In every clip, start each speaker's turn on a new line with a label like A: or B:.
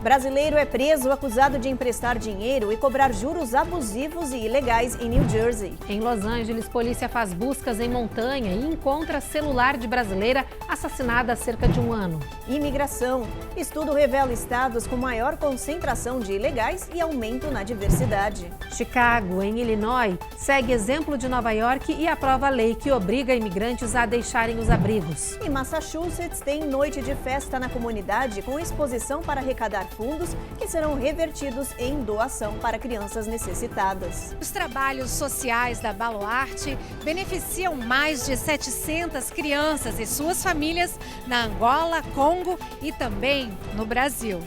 A: Brasileiro é preso acusado de emprestar dinheiro e cobrar juros abusivos e ilegais em New Jersey.
B: Em Los Angeles, polícia faz buscas em montanha e encontra celular de brasileira assassinada há cerca de um ano.
A: Imigração. Estudo revela estados com maior concentração de ilegais e aumento na diversidade.
B: Chicago, em Illinois, segue exemplo de Nova York e aprova a lei que obriga imigrantes a deixarem os abrigos.
A: E Massachusetts tem noite de festa na comunidade com exposição para arrecadar fundos que serão revertidos em doação para crianças necessitadas.
C: Os trabalhos sociais da Baluarte beneficiam mais de 700 crianças e suas famílias na Angola, Congo e também no Brasil.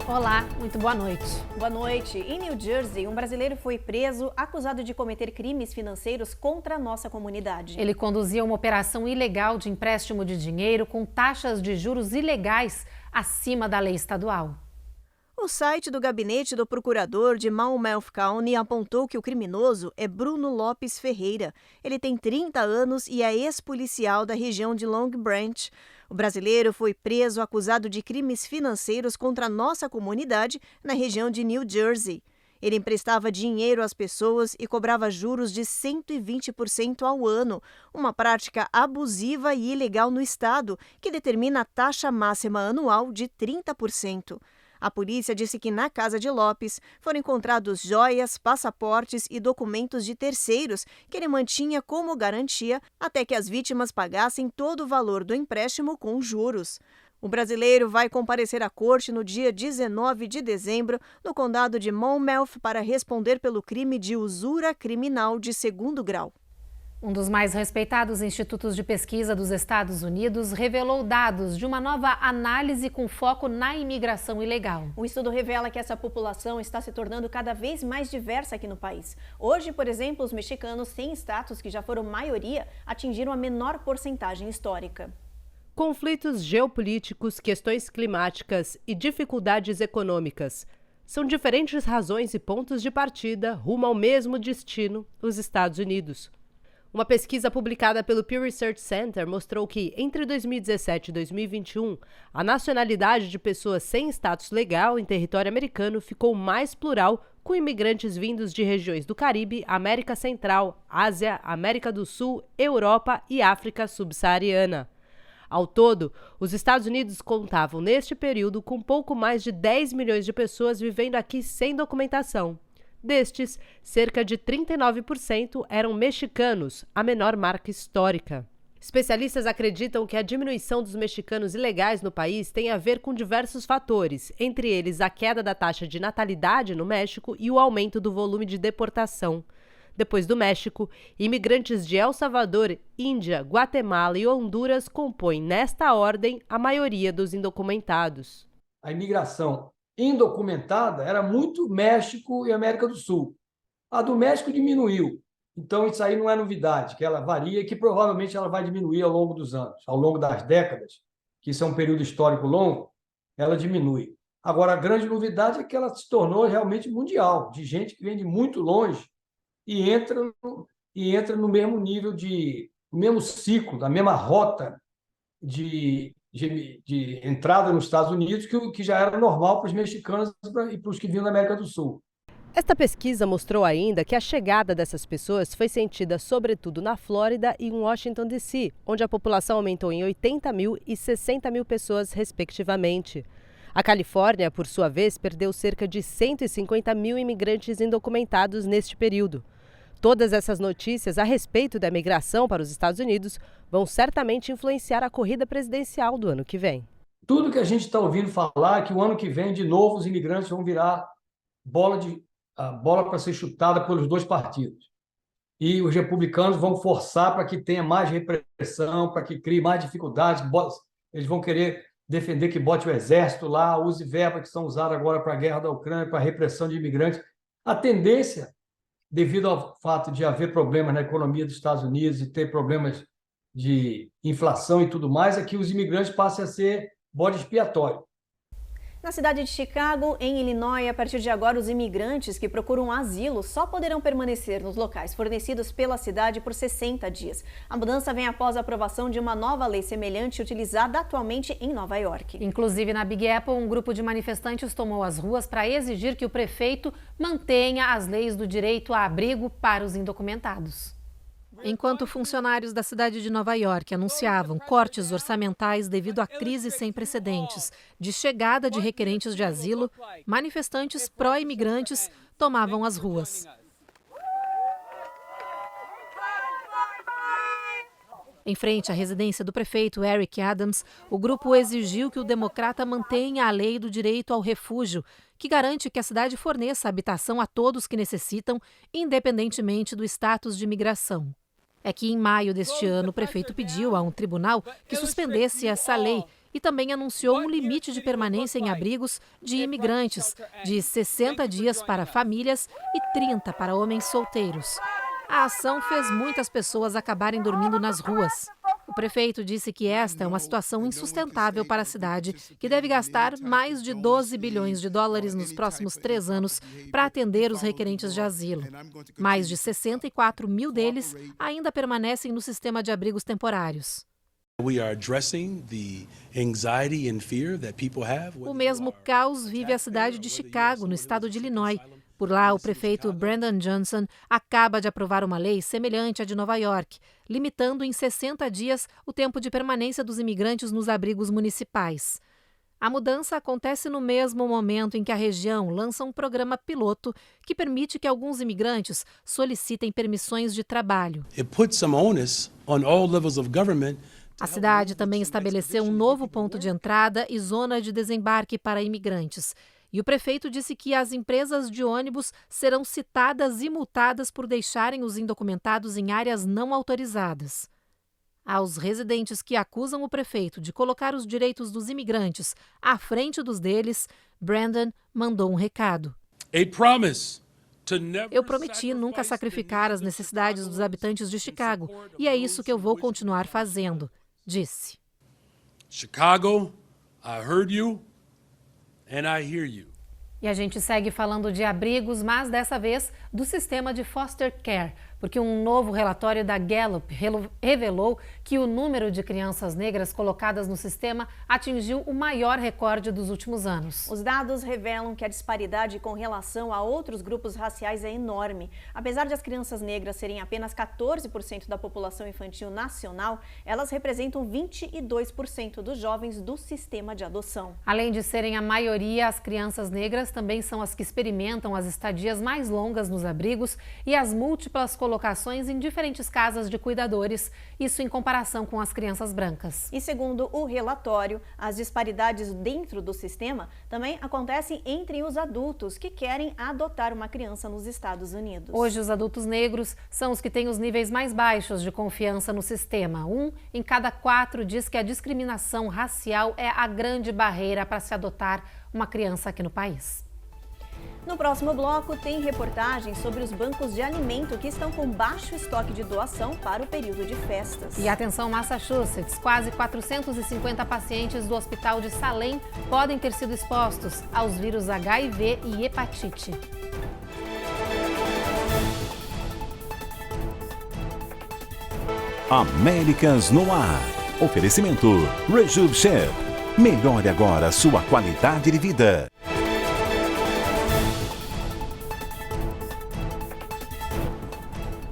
B: Olá, muito boa noite.
A: Boa noite. Em New Jersey, um brasileiro foi preso acusado de cometer crimes financeiros contra a nossa comunidade.
B: Ele conduzia uma operação ilegal de empréstimo de dinheiro com taxas de juros ilegais acima da lei estadual.
A: O site do gabinete do procurador de Monmouth County apontou que o criminoso é Bruno Lopes Ferreira. Ele tem 30 anos e é ex-policial da região de Long Branch. O brasileiro foi preso acusado de crimes financeiros contra a nossa comunidade na região de New Jersey. Ele emprestava dinheiro às pessoas e cobrava juros de 120% ao ano, uma prática abusiva e ilegal no estado, que determina a taxa máxima anual de 30%. A polícia disse que na casa de Lopes foram encontrados joias, passaportes e documentos de terceiros que ele mantinha como garantia até que as vítimas pagassem todo o valor do empréstimo com juros. O brasileiro vai comparecer à corte no dia 19 de dezembro, no condado de Monmouth, para responder pelo crime de usura criminal de segundo grau.
B: Um dos mais respeitados institutos de pesquisa dos Estados Unidos revelou dados de uma nova análise com foco na imigração ilegal.
A: O estudo revela que essa população está se tornando cada vez mais diversa aqui no país. Hoje, por exemplo, os mexicanos sem status, que já foram maioria, atingiram a menor porcentagem histórica.
D: Conflitos geopolíticos, questões climáticas e dificuldades econômicas são diferentes razões e pontos de partida rumo ao mesmo destino, os Estados Unidos. Uma pesquisa publicada pelo Pew Research Center mostrou que, entre 2017 e 2021, a nacionalidade de pessoas sem status legal em território americano ficou mais plural, com imigrantes vindos de regiões do Caribe, América Central, Ásia, América do Sul, Europa e África subsaariana. Ao todo, os Estados Unidos contavam, neste período, com pouco mais de 10 milhões de pessoas vivendo aqui sem documentação. Destes, cerca de 39% eram mexicanos, a menor marca histórica. Especialistas acreditam que a diminuição dos mexicanos ilegais no país tem a ver com diversos fatores, entre eles a queda da taxa de natalidade no México e o aumento do volume de deportação. Depois do México, imigrantes de El Salvador, Índia, Guatemala e Honduras compõem, nesta ordem, a maioria dos indocumentados.
E: A imigração indocumentada era muito México e América do Sul. A do México diminuiu. Então, isso aí não é novidade, que ela varia e que provavelmente ela vai diminuir ao longo dos anos, ao longo das décadas, que isso é um período histórico longo, ela diminui. Agora, a grande novidade é que ela se tornou realmente mundial, de gente que vem de muito longe e entra no mesmo nível no mesmo ciclo, na mesma rota de entrada nos Estados Unidos, que já era normal para os mexicanos e para os que vinham da América do Sul.
D: Esta pesquisa mostrou ainda que a chegada dessas pessoas foi sentida sobretudo na Flórida e em Washington, D.C., onde a população aumentou em 80 mil e 60 mil pessoas, respectivamente. A Califórnia, por sua vez, perdeu cerca de 150 mil imigrantes indocumentados neste período. Todas essas notícias a respeito da migração para os Estados Unidos vão certamente influenciar a corrida presidencial do ano que vem.
E: Tudo que a gente está ouvindo falar é que o ano que vem, de novo, os imigrantes vão virar a bola para ser chutada pelos dois partidos. E os republicanos vão forçar para que tenha mais repressão, para que crie mais dificuldades. Eles vão querer defender que bote o exército lá, use verbas que são usadas agora para a guerra da Ucrânia, para a repressão de imigrantes. A tendência, devido ao fato de haver problemas na economia dos Estados Unidos e ter problemas de inflação e tudo mais, é que os imigrantes passem a ser bode expiatório.
A: Na cidade de Chicago, em Illinois, a partir de agora, os imigrantes que procuram asilo só poderão permanecer nos locais fornecidos pela cidade por 60 dias. A mudança vem após a aprovação de uma nova lei semelhante utilizada atualmente em Nova York.
B: Inclusive, na Big Apple, um grupo de manifestantes tomou as ruas para exigir que o prefeito mantenha as leis do direito a abrigo para os indocumentados. Enquanto funcionários da cidade de Nova York anunciavam cortes orçamentais devido à crise sem precedentes de chegada de requerentes de asilo, manifestantes pró-imigrantes tomavam as ruas. Em frente à residência do prefeito Eric Adams, o grupo exigiu que o democrata mantenha a lei do direito ao refúgio, que garante que a cidade forneça habitação a todos que necessitam, independentemente do status de imigração. É que em maio deste ano o prefeito pediu a um tribunal que suspendesse essa lei e também anunciou um limite de permanência em abrigos de imigrantes de 60 dias para famílias e 30 para homens solteiros. A ação fez muitas pessoas acabarem dormindo nas ruas. O prefeito disse que esta é uma situação insustentável para a cidade, que deve gastar mais de 12 bilhões de dólares nos próximos 3 anos para atender os requerentes de asilo. Mais de 64 mil deles ainda permanecem no sistema de abrigos temporários. O mesmo caos vive a cidade de Chicago, no estado de Illinois. Por lá, o prefeito Brandon Johnson acaba de aprovar uma lei semelhante à de Nova York, limitando em 60 dias o tempo de permanência dos imigrantes nos abrigos municipais. A mudança acontece no mesmo momento em que a região lança um programa piloto que permite que alguns imigrantes solicitem permissões de trabalho. A cidade também estabeleceu um novo ponto de entrada e zona de desembarque para imigrantes. E o prefeito disse que as empresas de ônibus serão citadas e multadas por deixarem os indocumentados em áreas não autorizadas. Aos residentes que acusam o prefeito de colocar os direitos dos imigrantes à frente dos deles, Brandon mandou um recado. Eu prometi nunca sacrificar as necessidades dos habitantes de Chicago, e é isso que eu vou continuar fazendo, disse.
F: Chicago, I heard you. And I hear you.
B: E a gente segue falando de abrigos, mas dessa vez do sistema de foster care, porque um novo relatório da Gallup revelou que o número de crianças negras colocadas no sistema atingiu o maior recorde dos últimos anos.
A: Os dados revelam que a disparidade com relação a outros grupos raciais é enorme. Apesar de as crianças negras serem apenas 14% da população infantil nacional, elas representam 22% dos jovens do sistema de adoção.
B: Além de serem a maioria, as crianças negras também são as que experimentam as estadias mais longas nos abrigos e as múltiplas colocações em diferentes casas de cuidadores, isso em comparação com as crianças brancas.
A: E segundo o relatório, as disparidades dentro do sistema também acontecem entre os adultos que querem adotar uma criança nos Estados Unidos.
B: Hoje, os adultos negros são os que têm os níveis mais baixos de confiança no sistema. 1 em cada 4 diz que a discriminação racial é a grande barreira para se adotar uma criança aqui no país.
A: No próximo bloco, tem reportagem sobre os bancos de alimento que estão com baixo estoque de doação para o período de festas.
B: E atenção, Massachusetts, quase 450 pacientes do hospital de Salem podem ter sido expostos aos vírus HIV e hepatite.
G: Américas no ar. Oferecimento Rejuve Chef. Melhore agora sua qualidade de vida.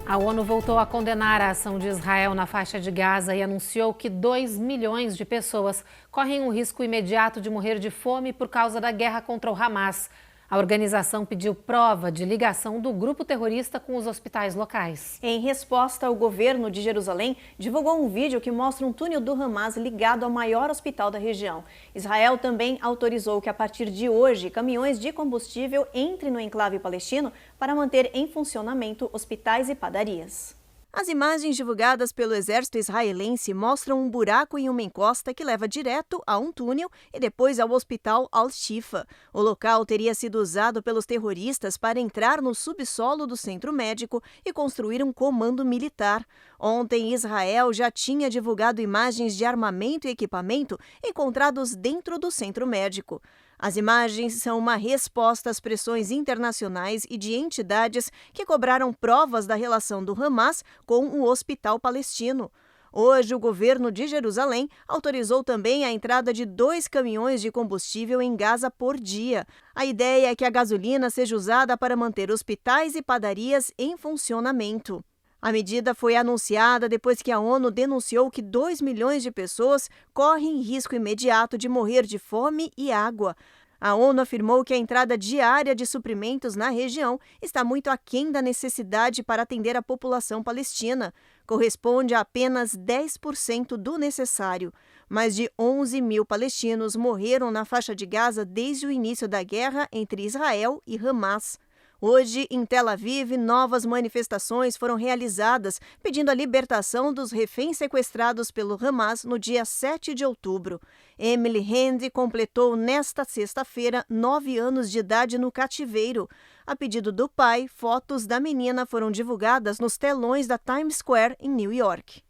B: A ONU voltou a condenar a ação de Israel na faixa de Gaza e anunciou que 2 milhões de pessoas correm um risco imediato de morrer de fome por causa da guerra contra o Hamas. A organização pediu prova de ligação do grupo terrorista com os hospitais locais.
A: Em resposta, o governo de Jerusalém divulgou um vídeo que mostra um túnel do Hamas ligado ao maior hospital da região. Israel também autorizou que, a partir de hoje, caminhões de combustível entrem no enclave palestino para manter em funcionamento hospitais e padarias. As imagens divulgadas pelo exército israelense mostram um buraco em uma encosta que leva direto a um túnel e depois ao hospital Al-Shifa. O local teria sido usado pelos terroristas para entrar no subsolo do centro médico e construir um comando militar. Ontem, Israel já tinha divulgado imagens de armamento e equipamento encontrados dentro do centro médico. As imagens são uma resposta às pressões internacionais e de entidades que cobraram provas da relação do Hamas com o hospital palestino. Hoje, o governo de Jerusalém autorizou também a entrada de 2 caminhões de combustível em Gaza por dia. A ideia é que a gasolina seja usada para manter hospitais e padarias em funcionamento. A medida foi anunciada depois que a ONU denunciou que 2 milhões de pessoas correm risco imediato de morrer de fome e água. A ONU afirmou que a entrada diária de suprimentos na região está muito aquém da necessidade para atender a população palestina. Corresponde a apenas 10% do necessário. Mais de 11 mil palestinos morreram na faixa de Gaza desde o início da guerra entre Israel e Hamas. Hoje, em Tel Aviv, novas manifestações foram realizadas pedindo a libertação dos reféns sequestrados pelo Hamas no dia 7 de outubro. Emily Hand completou nesta sexta-feira 9 anos de idade no cativeiro. A pedido do pai, fotos da menina foram divulgadas nos telões da Times Square, em New York.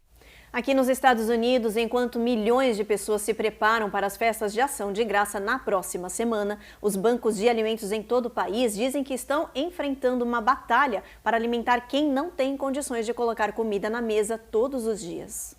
A: Aqui nos Estados Unidos, enquanto milhões de pessoas se preparam para as festas de ação de graça na próxima semana, os bancos de alimentos em todo o país dizem que estão enfrentando uma batalha para alimentar quem não tem condições de colocar comida na mesa todos os dias.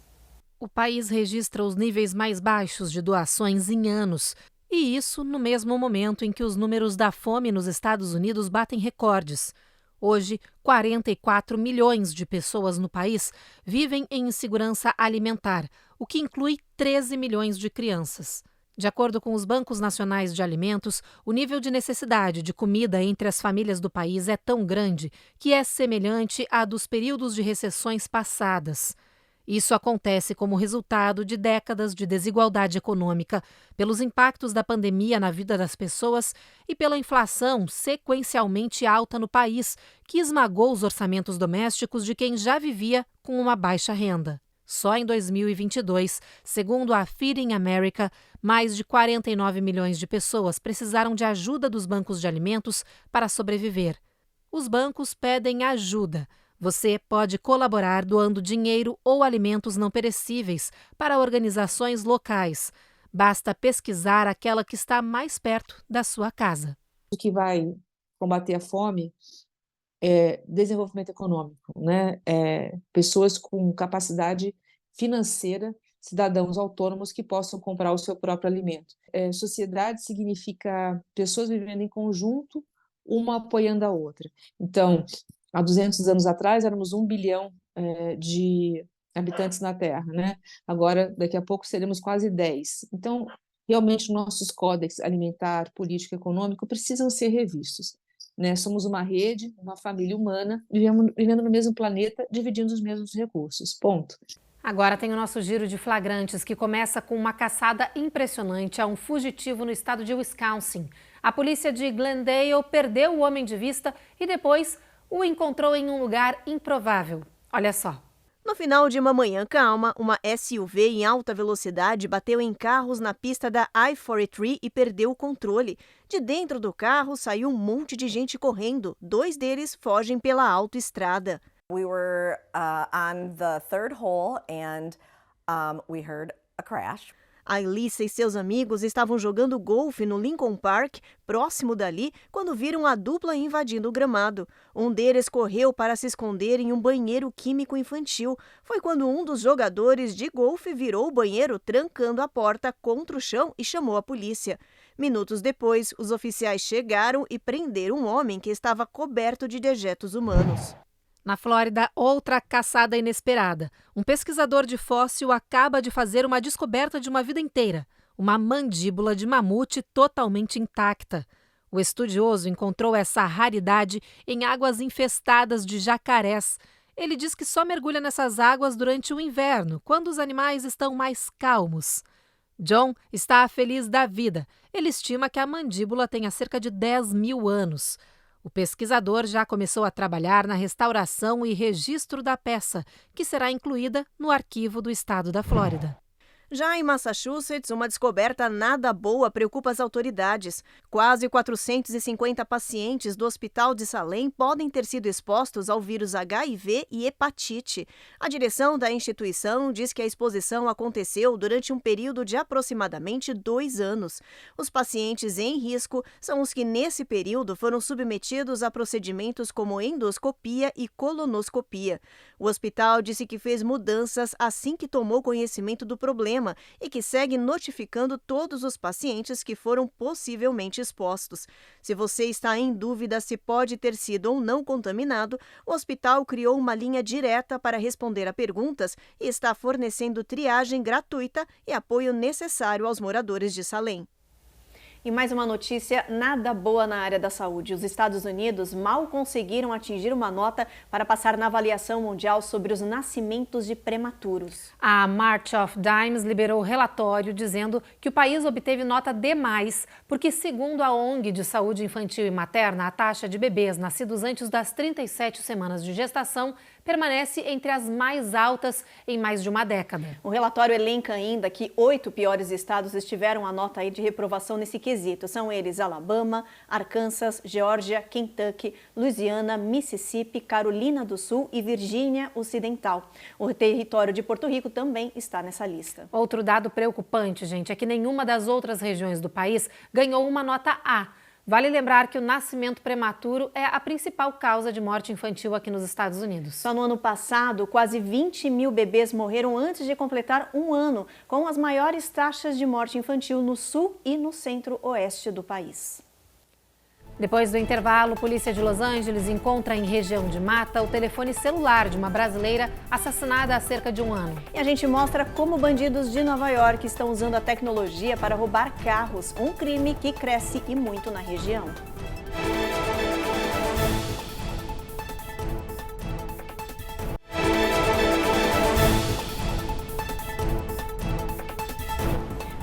B: O país registra os níveis mais baixos de doações em anos. E isso no mesmo momento em que os números da fome nos Estados Unidos batem recordes. Hoje, 44 milhões de pessoas no país vivem em insegurança alimentar, o que inclui 13 milhões de crianças. De acordo com os bancos nacionais de alimentos, o nível de necessidade de comida entre as famílias do país é tão grande que é semelhante à dos períodos de recessões passadas. Isso acontece como resultado de décadas de desigualdade econômica, pelos impactos da pandemia na vida das pessoas e pela inflação sequencialmente alta no país, que esmagou os orçamentos domésticos de quem já vivia com uma baixa renda. Só em 2022, segundo a Feeding America, mais de 49 milhões de pessoas precisaram de ajuda dos bancos de alimentos para sobreviver. Os bancos pedem ajuda. Você pode colaborar doando dinheiro ou alimentos não perecíveis para organizações locais. Basta pesquisar aquela que está mais perto da sua casa.
H: O que vai combater a fome é desenvolvimento econômico, né? Pessoas com capacidade financeira, cidadãos autônomos que possam comprar o seu próprio alimento. Sociedade significa pessoas vivendo em conjunto, uma apoiando a outra. Então, há 200 anos atrás, éramos 1 bilhão de habitantes na Terra, né? Agora, daqui a pouco, seremos quase 10. Então, realmente, nossos códex alimentar, político e econômico precisam ser revistos, né? Somos uma rede, uma família humana, vivendo no mesmo planeta, dividindo os mesmos recursos. Ponto.
B: Agora tem o nosso giro de flagrantes, que começa com uma caçada impressionante a um fugitivo no estado de Wisconsin. A polícia de Glendale perdeu o homem de vista e depois o encontrou em um lugar improvável. Olha só.
A: No final de uma manhã calma, uma SUV em alta velocidade bateu em carros na pista da I-43 e perdeu o controle. De dentro do carro saiu um monte de gente correndo. 2 deles fogem pela autoestrada.
I: We were on the 3rd hole and we heard a crash.
A: A Elissa e seus amigos estavam jogando golfe no Lincoln Park, próximo dali, quando viram a dupla invadindo o gramado. Um deles correu para se esconder em um banheiro químico infantil. Foi quando um dos jogadores de golfe virou o banheiro, trancando a porta contra o chão e chamou a polícia. Minutos depois, os oficiais chegaram e prenderam um homem que estava coberto de dejetos humanos.
B: Na Flórida, outra caçada inesperada. Um pesquisador de fóssil acaba de fazer uma descoberta de uma vida inteira. Uma mandíbula de mamute totalmente intacta. O estudioso encontrou essa raridade em águas infestadas de jacarés. Ele diz que só mergulha nessas águas durante o inverno, quando os animais estão mais calmos. John está feliz da vida. Ele estima que a mandíbula tenha cerca de 10 mil anos. O pesquisador já começou a trabalhar na restauração e registro da peça, que será incluída no arquivo do estado da Flórida.
A: Já em Massachusetts, uma descoberta nada boa preocupa as autoridades. Quase 450 pacientes do Hospital de Salem podem ter sido expostos ao vírus HIV e hepatite. A direção da instituição diz que a exposição aconteceu durante um período de aproximadamente 2 anos. Os pacientes em risco são os que, nesse período, foram submetidos a procedimentos como endoscopia e colonoscopia. O hospital disse que fez mudanças assim que tomou conhecimento do problema e que segue notificando todos os pacientes que foram possivelmente expostos. Se você está em dúvida se pode ter sido ou não contaminado, o hospital criou uma linha direta para responder a perguntas e está fornecendo triagem gratuita e apoio necessário aos moradores de Salem. E mais uma notícia nada boa na área da saúde. Os Estados Unidos mal conseguiram atingir uma nota para passar na avaliação mundial sobre os nascimentos de prematuros.
B: A March of Dimes liberou relatório dizendo que o país obteve nota D+, porque, segundo a ONG de Saúde Infantil e Materna, a taxa de bebês nascidos antes das 37 semanas de gestação permanece entre as mais altas em mais de uma década.
A: O relatório elenca ainda que 8 piores estados estiveram a nota aí de reprovação nesse quesito. São eles Alabama, Arkansas, Geórgia, Kentucky, Louisiana, Mississippi, Carolina do Sul e Virgínia Ocidental. O território de Porto Rico também está nessa lista.
B: Outro dado preocupante, gente, é que nenhuma das outras regiões do país ganhou uma nota A. Vale lembrar que o nascimento prematuro é a principal causa de morte infantil aqui nos Estados Unidos.
A: Só no ano passado, quase 20 mil bebês morreram antes de completar 1 ano, com as maiores taxas de morte infantil no sul e no centro-oeste do país.
B: Depois do intervalo, a polícia de Los Angeles encontra em região de mata o telefone celular de uma brasileira assassinada há cerca de 1 ano.
A: E a gente mostra como bandidos de Nova York estão usando a tecnologia para roubar carros, um crime que cresce e muito na região.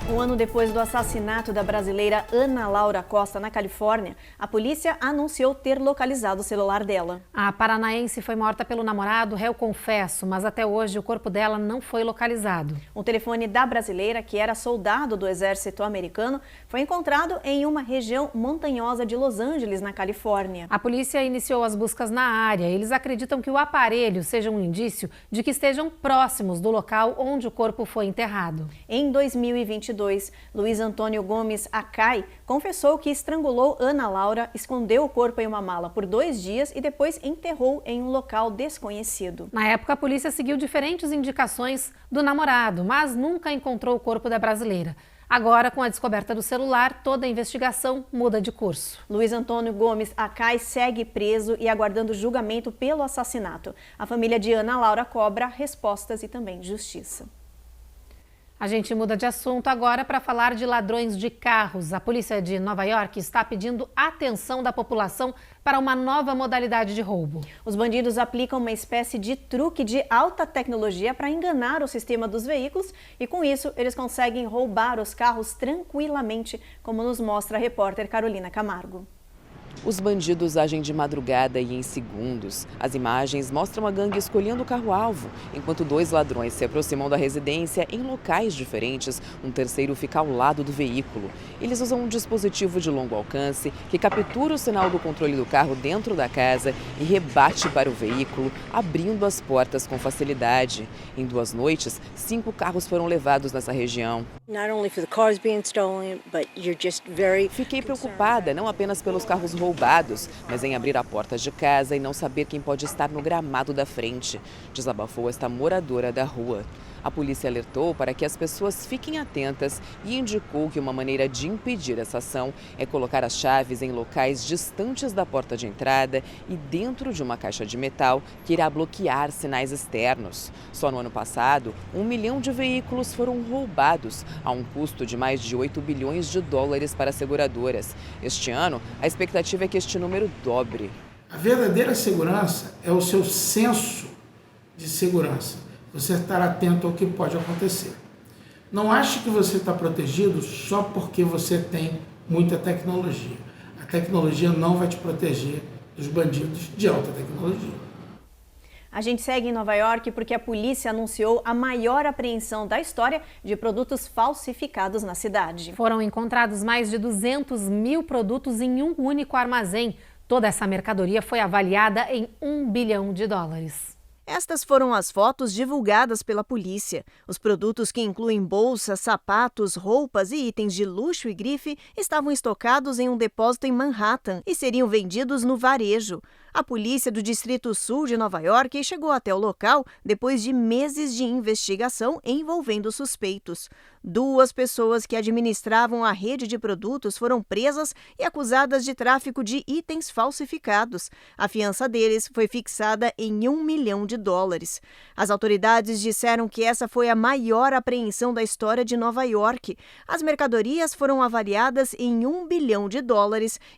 A: Um ano depois do assassinato da brasileira Ana Laura Costa, na Califórnia, a polícia anunciou ter localizado o celular dela.
B: A paranaense foi morta pelo namorado, réu confesso, mas até hoje o corpo dela não foi localizado.
A: O telefone da brasileira, que era soldado do exército americano, foi encontrado em uma região montanhosa de Los Angeles, na Califórnia.
B: A polícia iniciou as buscas na área. Eles acreditam que o aparelho seja um indício de que estejam próximos do local onde o corpo foi enterrado.
A: Em 2022, Luiz Antônio Gomes Acai confessou que estrangulou Ana Laura, escondeu o corpo em uma mala por 2 dias e depois enterrou em um local desconhecido.
B: Na época, a polícia seguiu diferentes indicações do namorado, mas nunca encontrou o corpo da brasileira. Agora, com a descoberta do celular, toda a investigação muda de curso.
A: Luiz Antônio Gomes Acai segue preso e aguardando julgamento pelo assassinato. A família de Ana Laura cobra respostas e também justiça.
B: A gente muda de assunto agora para falar de ladrões de carros. A polícia de Nova York está pedindo atenção da população para uma nova modalidade de roubo.
A: Os bandidos aplicam uma espécie de truque de alta tecnologia para enganar o sistema dos veículos e, com isso, eles conseguem roubar os carros tranquilamente, como nos mostra a repórter Carolina Camargo.
J: Os bandidos agem de madrugada e em segundos. As imagens mostram a gangue escolhendo o carro-alvo, enquanto 2 ladrões se aproximam da residência em locais diferentes, um terceiro fica ao lado do veículo. Eles usam um dispositivo de longo alcance que captura o sinal do controle do carro dentro da casa e rebate para o veículo, abrindo as portas com facilidade. Em 2 noites, 5 carros foram levados nessa região. Fiquei preocupada, não apenas pelos carros roubados, mas em abrir a porta de casa e não saber quem pode estar no gramado da frente, desabafou esta moradora da rua. A polícia alertou para que as pessoas fiquem atentas e indicou que uma maneira de impedir essa ação é colocar as chaves em locais distantes da porta de entrada e dentro de uma caixa de metal que irá bloquear sinais externos. Só no ano passado, 1 milhão de veículos foram roubados, a um custo de mais de 8 bilhões de dólares para as seguradoras. Este ano, a expectativa é que este número dobre.
K: A verdadeira segurança é o seu senso de segurança. Você estar atento ao que pode acontecer. Não ache que você está protegido só porque você tem muita tecnologia. A tecnologia não vai te proteger dos bandidos de alta tecnologia.
A: A gente segue em Nova York porque a polícia anunciou a maior apreensão da história de produtos falsificados na cidade.
B: Foram encontrados mais de 200 mil produtos em um único armazém. Toda essa mercadoria foi avaliada em $1 bilhão.
A: Estas foram as fotos divulgadas pela polícia. Os produtos, que incluem bolsas, sapatos, roupas e itens de luxo e grife, estavam estocados em um depósito em Manhattan e seriam vendidos no varejo. A polícia do Distrito Sul de Nova York chegou até o local depois de meses de investigação envolvendo suspeitos. 2 pessoas que administravam a rede de produtos foram presas e acusadas de tráfico de itens falsificados. A fiança deles foi fixada em $1 milhão. As autoridades disseram que essa foi a maior apreensão da história de Nova York. As mercadorias foram avaliadas em $1 bilhão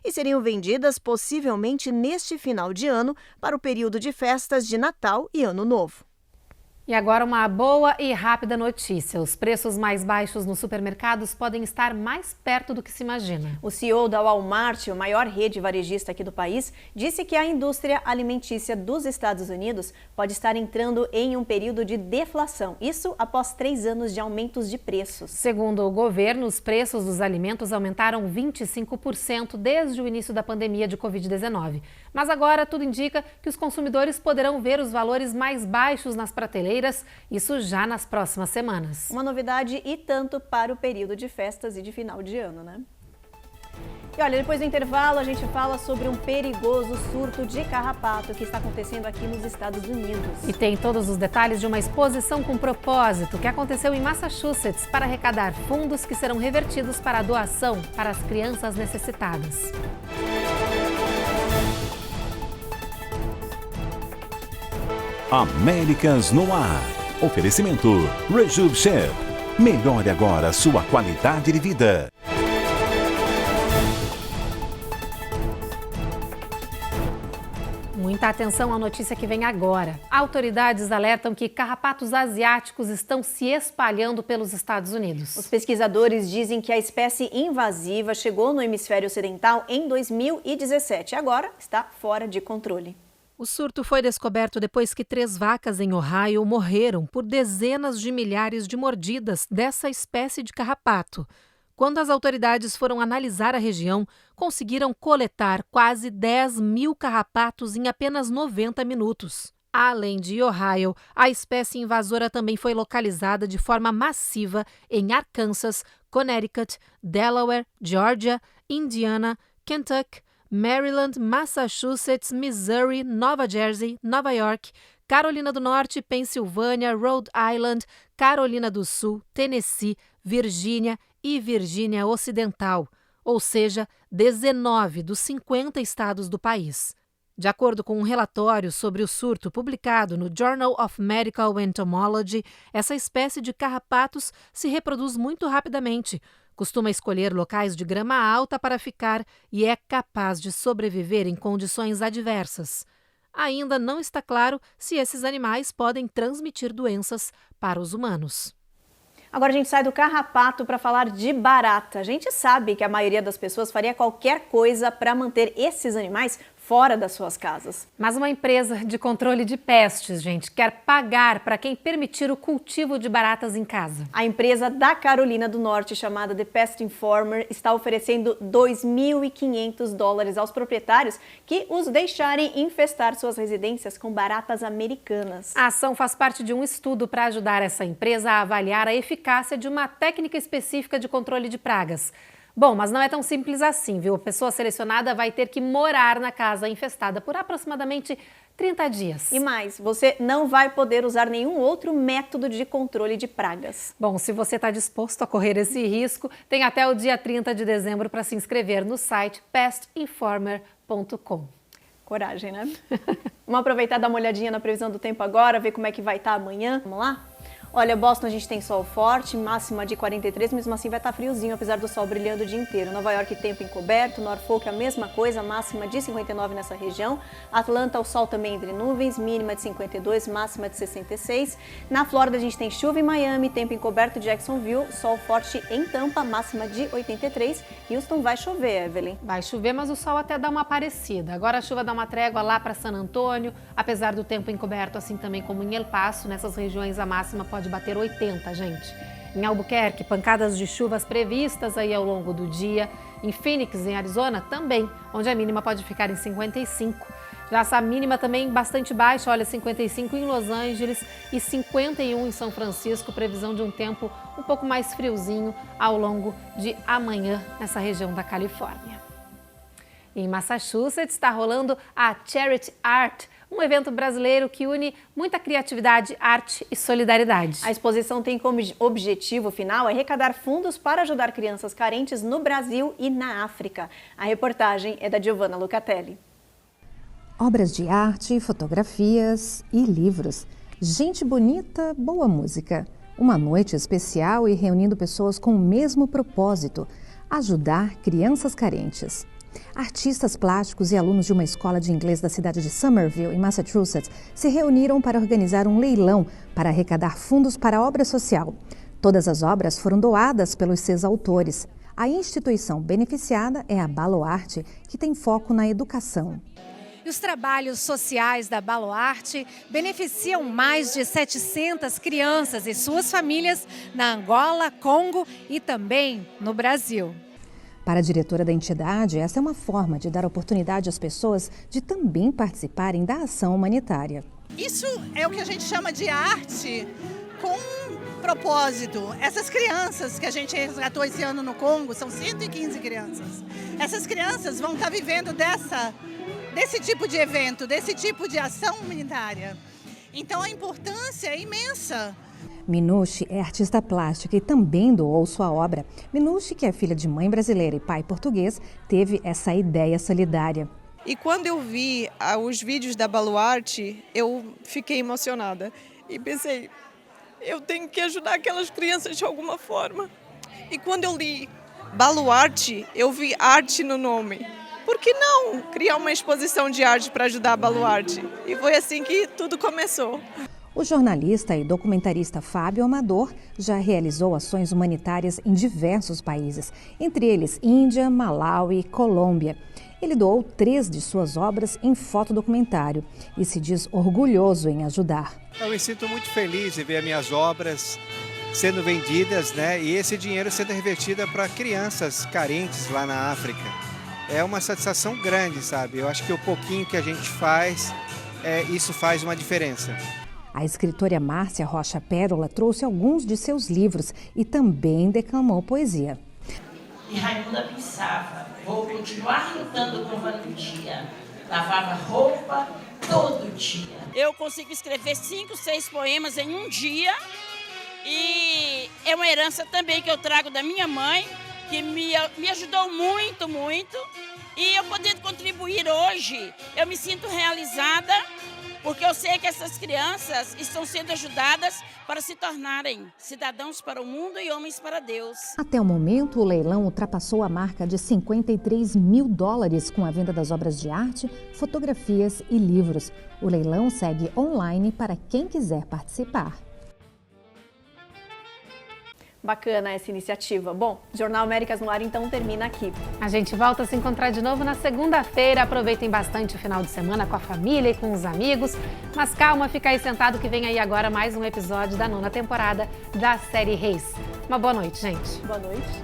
A: e seriam vendidas possivelmente neste final de ano para o período de festas de Natal e Ano Novo.
B: E agora uma boa e rápida notícia. Os preços mais baixos nos supermercados podem estar mais perto do que se imagina.
A: O CEO da Walmart, a maior rede varejista aqui do país, disse que a indústria alimentícia dos Estados Unidos pode estar entrando em um período de deflação. Isso após 3 anos de aumentos de preços.
B: Segundo o governo, os preços dos alimentos aumentaram 25% desde o início da pandemia de Covid-19. Mas agora tudo indica que os consumidores poderão ver os valores mais baixos nas prateleiras, isso já nas próximas semanas.
A: Uma novidade e tanto para o período de festas e de final de ano, né? E olha, depois do intervalo a gente fala sobre um perigoso surto de carrapato que está acontecendo aqui nos Estados Unidos.
B: E tem todos os detalhes de uma exposição com propósito que aconteceu em Massachusetts para arrecadar fundos que serão revertidos para a doação para as crianças necessitadas.
G: Américas no Ar. Oferecimento Rejuve Chef. Melhore agora sua qualidade de vida.
B: Muita atenção à notícia que vem agora. Autoridades alertam que carrapatos asiáticos estão se espalhando pelos Estados Unidos.
A: Os pesquisadores dizem que a espécie invasiva chegou no hemisfério ocidental em 2017 e agora está fora de controle.
B: O surto foi descoberto depois que 3 vacas em Ohio morreram por dezenas de milhares de mordidas dessa espécie de carrapato. Quando as autoridades foram analisar a região, conseguiram coletar quase 10 mil carrapatos em apenas 90 minutos. Além de Ohio, a espécie invasora também foi localizada de forma massiva em Arkansas, Connecticut, Delaware, Georgia, Indiana, Kentucky, Maryland, Massachusetts, Missouri, Nova Jersey, Nova York, Carolina do Norte, Pensilvânia, Rhode Island, Carolina do Sul, Tennessee, Virgínia e Virgínia Ocidental, ou seja, 19 dos 50 estados do país. De acordo com um relatório sobre o surto publicado no Journal of Medical Entomology, essa espécie de carrapatos se reproduz muito rapidamente, costuma escolher locais de grama alta para ficar e é capaz de sobreviver em condições adversas. Ainda não está claro se esses animais podem transmitir doenças para os humanos.
A: Agora a gente sai do carrapato para falar de barata. A gente sabe que a maioria das pessoas faria qualquer coisa para manter esses animais fora das suas casas.
B: Mas uma empresa de controle de pestes, gente, quer pagar para quem permitir o cultivo de baratas em casa.
A: A empresa da Carolina do Norte, chamada The Pest Informer, está oferecendo $2.500 aos proprietários que os deixarem infestar suas residências com baratas americanas.
B: A ação faz parte de um estudo para ajudar essa empresa a avaliar a eficácia de uma técnica específica de controle de pragas. Bom, mas não é tão simples assim, viu? A pessoa selecionada vai ter que morar na casa infestada por aproximadamente 30 dias.
A: E mais, você não vai poder usar nenhum outro método de controle de pragas.
B: Bom, se você está disposto a correr esse risco, tem até o dia 30 de dezembro para se inscrever no site pestinformer.com.
A: Coragem, né? Vamos aproveitar e dar uma olhadinha na previsão do tempo agora, ver como é que vai estar amanhã. Vamos lá? Olha, Boston a gente tem sol forte, máxima de 43, mesmo assim vai estar friozinho, apesar do sol brilhando o dia inteiro. Nova York, tempo encoberto, Norfolk a mesma coisa, máxima de 59 nessa região. Atlanta, o sol também entre nuvens, mínima de 52, máxima de 66. Na Flórida a gente tem chuva em Miami, tempo encoberto, Jacksonville, sol forte em Tampa, máxima de 83. Houston vai chover, Evelyn.
B: Vai chover, mas o sol até dá uma aparecida. Agora a chuva dá uma trégua lá para San Antônio, apesar do tempo encoberto, assim também como em El Paso, nessas regiões a máxima pode bater 80, gente. Em Albuquerque, pancadas de chuvas previstas aí ao longo do dia. Em Phoenix, em Arizona, também, onde a mínima pode ficar em 55. Já essa mínima também bastante baixa, olha, 55 em Los Angeles e 51 em São Francisco. Previsão de um tempo um pouco mais friozinho ao longo de amanhã nessa região da Califórnia. Em Massachusetts está rolando a Charity Art, um evento brasileiro que une muita criatividade, arte e solidariedade.
A: A exposição tem como objetivo final arrecadar fundos para ajudar crianças carentes no Brasil e na África. A reportagem é da Giovanna Lucatelli.
L: Obras de arte, fotografias e livros. Gente bonita, boa música. Uma noite especial e reunindo pessoas com o mesmo propósito: ajudar crianças carentes. Artistas plásticos e alunos de uma escola de inglês da cidade de Somerville, em Massachusetts, se reuniram para organizar um leilão para arrecadar fundos para a obra social. Todas as obras foram doadas pelos 6 autores. A instituição beneficiada é a Baluarte, que tem foco na educação.
C: E os trabalhos sociais da Baluarte beneficiam mais de 700 crianças e suas famílias na Angola, Congo e também no Brasil.
L: Para a diretora da entidade, essa é uma forma de dar oportunidade às pessoas de também participarem da ação humanitária.
M: Isso é o que a gente chama de arte com propósito. Essas crianças que a gente resgatou esse ano no Congo, são 115 crianças. Essas crianças vão estar vivendo desse tipo de evento, desse tipo de ação humanitária. Então a importância é imensa.
L: Minushi é artista plástica e também doou sua obra. Minushi, que é filha de mãe brasileira e pai português, teve essa ideia solidária.
N: E quando eu vi os vídeos da Baluarte, eu fiquei emocionada e pensei, eu tenho que ajudar aquelas crianças de alguma forma. E quando eu li Baluarte, eu vi arte no nome. Por que não criar uma exposição de arte para ajudar a Baluarte? E foi assim que tudo começou.
L: O jornalista e documentarista Fábio Amador já realizou ações humanitárias em diversos países, entre eles Índia, Malawi e Colômbia. Ele doou 3 de suas obras em fotodocumentário e se diz orgulhoso em ajudar.
O: Eu me sinto muito feliz em ver minhas obras sendo vendidas, né? E esse dinheiro sendo revertido para crianças carentes lá na África. É uma satisfação grande, sabe? Eu acho que o pouquinho que a gente faz, isso faz uma diferença.
L: A escritora Márcia Rocha Pérola trouxe alguns de seus livros e também declamou poesia.
P: E Raimunda pensava, vou continuar lutando com valentia. Lavava roupa todo dia. Eu consigo escrever 5, 6 poemas em um dia. E é uma herança também que eu trago da minha mãe, que me ajudou muito, muito. E eu podendo contribuir hoje, eu me sinto realizada, porque eu sei que essas crianças estão sendo ajudadas para se tornarem cidadãos para o mundo e homens para Deus.
L: Até o momento, o leilão ultrapassou a marca de $53 mil com a venda das obras de arte, fotografias e livros. O leilão segue online para quem quiser participar.
A: Bacana essa iniciativa. Bom, Jornal Américas no Ar então termina aqui.
B: A gente volta a se encontrar de novo na segunda-feira. Aproveitem bastante o final de semana com a família e com os amigos. Mas calma, fica aí sentado que vem aí agora mais um episódio da 9ª temporada da série Reis. Uma boa noite, gente.
A: Boa noite.